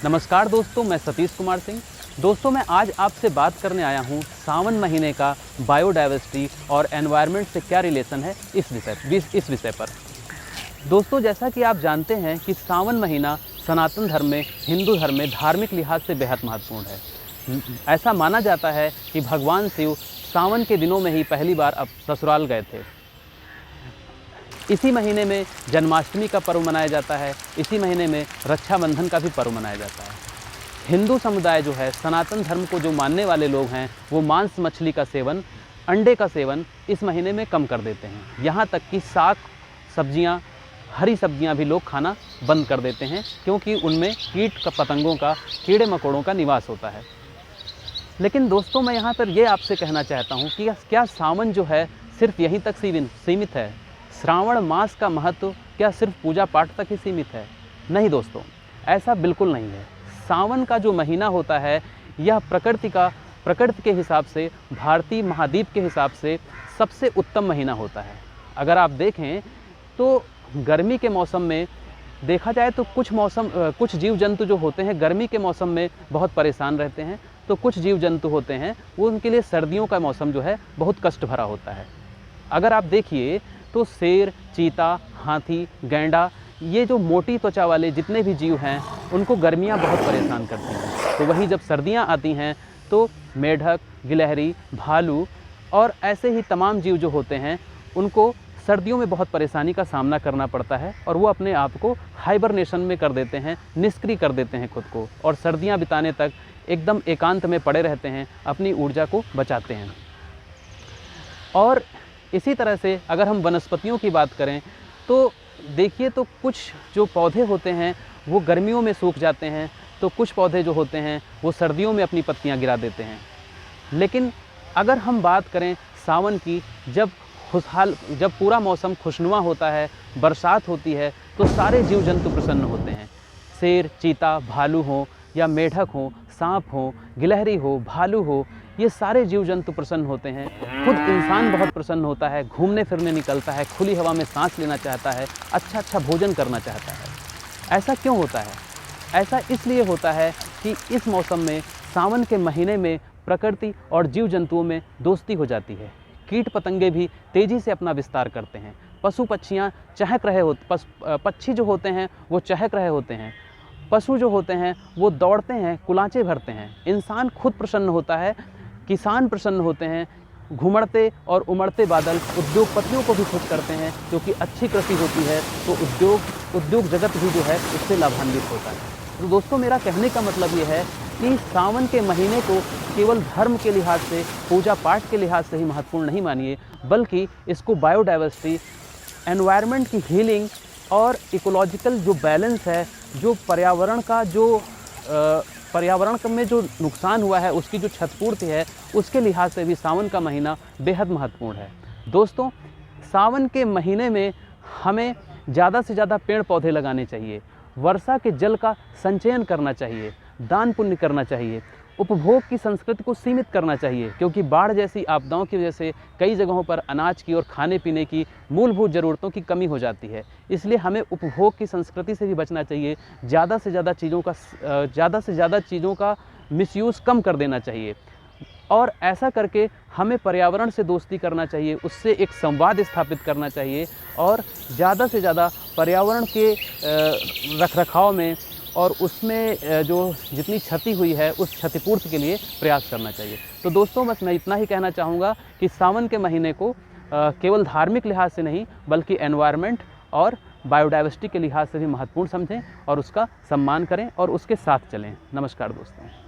नमस्कार दोस्तों, मैं सतीश कुमार सिंह। दोस्तों, मैं आज आपसे बात करने आया हूँ सावन महीने का बायोडाइवर्सिटी और एनवायरनमेंट से क्या रिलेशन है इस विषय पर। दोस्तों, जैसा कि आप जानते हैं कि सावन महीना सनातन धर्म में, हिंदू धर्म में धार्मिक लिहाज से बेहद महत्वपूर्ण है। ऐसा माना जाता है कि भगवान शिव सावन के दिनों में ही पहली बार अब ससुराल गए थे। इसी महीने में जन्माष्टमी का पर्व मनाया जाता है। इसी महीने में रक्षाबंधन का भी पर्व मनाया जाता है। हिंदू समुदाय जो है, सनातन धर्म को जो मानने वाले लोग हैं, वो मांस मछली का सेवन, अंडे का सेवन इस महीने में कम कर देते हैं। यहाँ तक कि साग सब्जियाँ, हरी सब्जियाँ भी लोग खाना बंद कर देते हैं, क्योंकि उनमें पतंगों का, कीड़े मकोड़ों का निवास होता है। लेकिन दोस्तों, मैं यहाँ पर ये आपसे कहना चाहता हूँ कि क्या सावन जो है सिर्फ यहीं तक सीमित है? श्रावण मास का महत्व क्या सिर्फ पूजा पाठ तक ही सीमित है? नहीं दोस्तों, ऐसा बिल्कुल नहीं है। सावन का जो महीना होता है, यह प्रकृति के हिसाब से, भारतीय महाद्वीप के हिसाब से सबसे उत्तम महीना होता है। अगर आप देखें तो गर्मी के मौसम में देखा जाए तो कुछ जीव जंतु जो होते हैं गर्मी के मौसम में बहुत परेशान रहते हैं, तो कुछ जीव जंतु होते हैं वो उनके लिए सर्दियों का मौसम जो है बहुत कष्ट भरा होता है। अगर आप देखिए तो शेर, चीता, हाथी, गैंडा, ये जो मोटी त्वचा वाले जितने भी जीव हैं उनको गर्मियां बहुत परेशान करती हैं। तो वहीं जब सर्दियां आती हैं तो मेढक, गिलहरी, भालू और ऐसे ही तमाम जीव जो होते हैं उनको सर्दियों में बहुत परेशानी का सामना करना पड़ता है और वो अपने आप को हाइबरनेशन में कर देते हैं, निष्क्रिय कर देते हैं खुद को, और सर्दियां बिताने तक एकदम एकांत में पड़े रहते हैं, अपनी ऊर्जा को बचाते हैं। और इसी तरह से अगर हम वनस्पतियों की बात करें तो देखिए तो कुछ जो पौधे होते हैं वो गर्मियों में सूख जाते हैं, तो कुछ पौधे जो होते हैं वो सर्दियों में अपनी पत्तियां गिरा देते हैं। लेकिन अगर हम बात करें सावन की, जब पूरा मौसम खुशनुमा होता है, बरसात होती है, तो सारे जीव जंतु प्रसन्न होते हैं। शेर, चीता, भालू हो या मेढक हो, सांप हो, गिलहरी हो, भालू हो, ये सारे जीव जंतु प्रसन्न होते हैं। खुद इंसान बहुत प्रसन्न होता है, घूमने फिरने निकलता है, खुली हवा में सांस लेना चाहता है, अच्छा भोजन करना चाहता है। ऐसा क्यों होता है? ऐसा इसलिए होता है कि इस मौसम में, सावन के महीने में प्रकृति और जीव जंतुओं में दोस्ती हो जाती है। कीट पतंगे भी तेज़ी से अपना विस्तार करते हैं। पशु पक्षियाँ पक्षी जो होते हैं वो चहक रहे होते हैं। पशु जो होते हैं वो दौड़ते हैं, कुलांचे भरते हैं। इंसान खुद प्रसन्न होता है, किसान प्रसन्न होते हैं। घुमड़ते और उमड़ते बादल उद्योगपतियों को भी खुश करते हैं, क्योंकि अच्छी कृषि होती है तो उद्योग जगत भी जो है उससे लाभान्वित होता है। तो दोस्तों, मेरा कहने का मतलब ये है कि सावन के महीने को केवल धर्म के लिहाज से, पूजा पाठ के लिहाज से ही महत्वपूर्ण नहीं मानिए, बल्कि इसको बायोडाइवर्सिटी, एनवायरनमेंट की हीलिंग और इकोलॉजिकल जो बैलेंस है, जो पर्यावरण में जो नुकसान हुआ है उसकी जो क्षतिपूर्ति है, उसके लिहाज से भी सावन का महीना बेहद महत्वपूर्ण है। दोस्तों, सावन के महीने में हमें ज़्यादा से ज़्यादा पेड़ पौधे लगाने चाहिए, वर्षा के जल का संचयन करना चाहिए, दान पुण्य करना चाहिए, उपभोग की संस्कृति को सीमित करना चाहिए, क्योंकि बाढ़ जैसी आपदाओं की वजह से कई जगहों पर अनाज की और खाने पीने की मूलभूत ज़रूरतों की कमी हो जाती है। इसलिए हमें उपभोग की संस्कृति से भी बचना चाहिए। ज़्यादा से ज़्यादा चीज़ों का मिसयूज़ कम कर देना चाहिए, और ऐसा करके हमें पर्यावरण से दोस्ती करना चाहिए, उससे एक संवाद स्थापित करना चाहिए, और ज़्यादा से ज़्यादा पर्यावरण के रखरखाव में और उसमें जो जितनी क्षति हुई है उस क्षतिपूर्ति के लिए प्रयास करना चाहिए। तो दोस्तों, बस मैं इतना ही कहना चाहूँगा कि सावन के महीने को केवल धार्मिक लिहाज से नहीं, बल्कि एनवायरनमेंट और बायोडाइवर्सिटी के लिहाज से भी महत्वपूर्ण समझें और उसका सम्मान करें और उसके साथ चलें। नमस्कार दोस्तों।